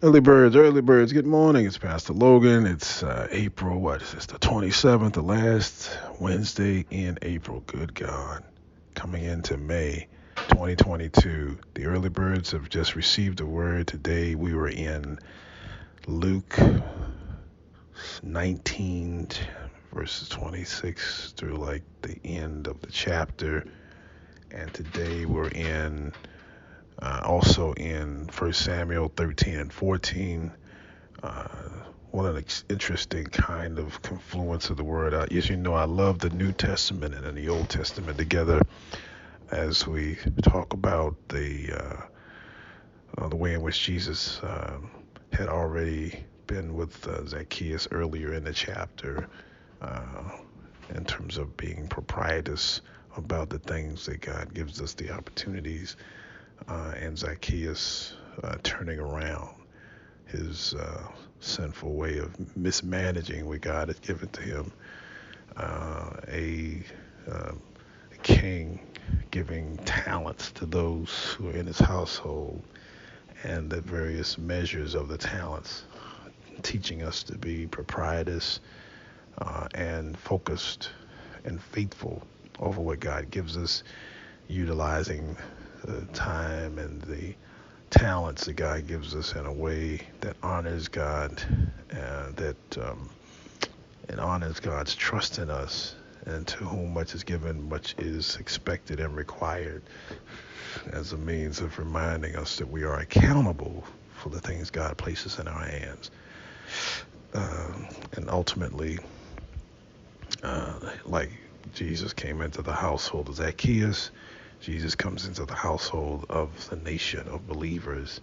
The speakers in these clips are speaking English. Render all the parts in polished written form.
Early birds, good morning. It's Pastor Logan. It's April, what is this, the 27th, the last Wednesday in April. Good God. Coming into May 2022. The early birds have just received a word. Today we were in Luke 19, verses 26 through like the end of the chapter. And today we're in also in 1 Samuel 13 and 14. Uh, what an interesting kind of confluence of the word. As you know, I love the New Testament and the Old Testament together as we talk about the way in which Jesus had already been with Zacchaeus earlier in the chapter uh, in terms of being proprietors about the things that God gives us the opportunities and Zacchaeus turning around his sinful way of mismanaging what God had given to him. A king giving talents to those who are in his household, and the various measures of the talents, teaching us to be proprietors and focused and faithful over what God gives us, utilizing the time and the talents that God gives us in a way that honors God, and honors God's trust in us. And to whom much is given, much is expected and required, as a means of reminding us that we are accountable for the things God places in our hands. And ultimately, like Jesus came into the household of Zacchaeus, Jesus comes into the household of the nation of believers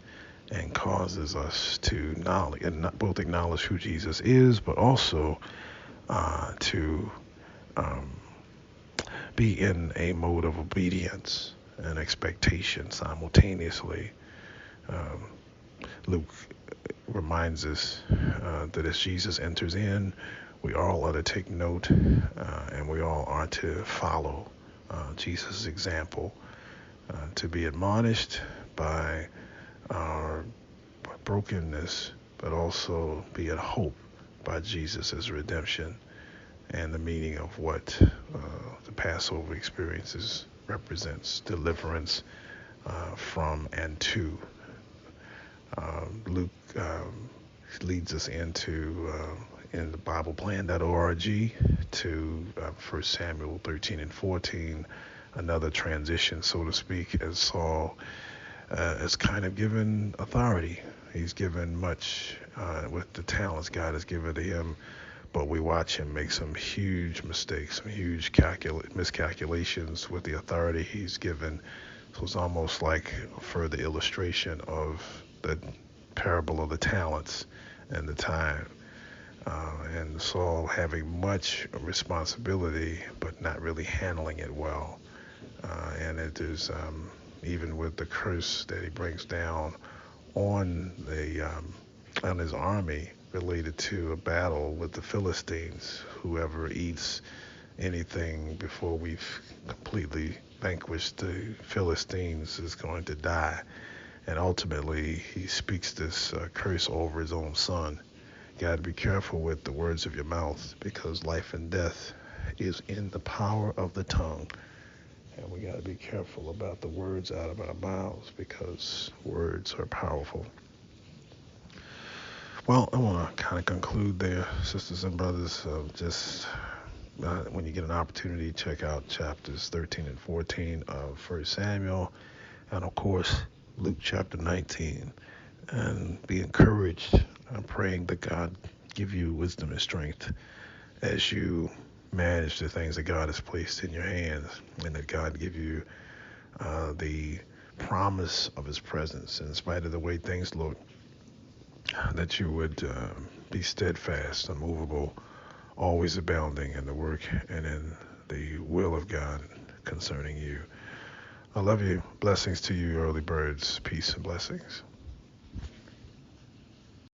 and causes us to knowledge and not both acknowledge who Jesus is, but also to um, be in a mode of obedience and expectation simultaneously. Um, Luke reminds us that as Jesus enters in, we all are to take note and we all are to follow Jesus' example, to be admonished by our brokenness, but also be at hope by Jesus' redemption and the meaning of what the Passover experiences represents: deliverance from and to. Luke leads us into in the BiblePlan.org to 1 Samuel 13 and 14, another transition, so to speak, as Saul is kind of given authority. He's given much with the talents God has given to him, but we watch him make some huge mistakes, some huge miscalculations with the authority he's given. So it's almost like a further illustration of the parable of the talents and the time. And Saul having much responsibility, but not really handling it well. And it is even with the curse that he brings down on on his army related to a battle with the Philistines. Whoever eats anything before we've completely vanquished the Philistines is going to die. And ultimately, he speaks this curse over his own son. You got to be careful with the words of your mouth, because life and death is in the power of the tongue. And we got to be careful about the words out of our mouths, because words are powerful. Well, I want to kind of conclude there, sisters and brothers. Just when you get an opportunity, check out chapters 13 and 14 of 1 Samuel, and of course, Luke chapter 19. And be encouraged. I'm praying that God give you wisdom and strength as you manage the things that God has placed in your hands, and that God give you the promise of his presence in spite of the way things look, that you would be steadfast, unmovable, always abounding in the work and in the will of God concerning you. I love you. Blessings to you, early birds. Peace and blessings.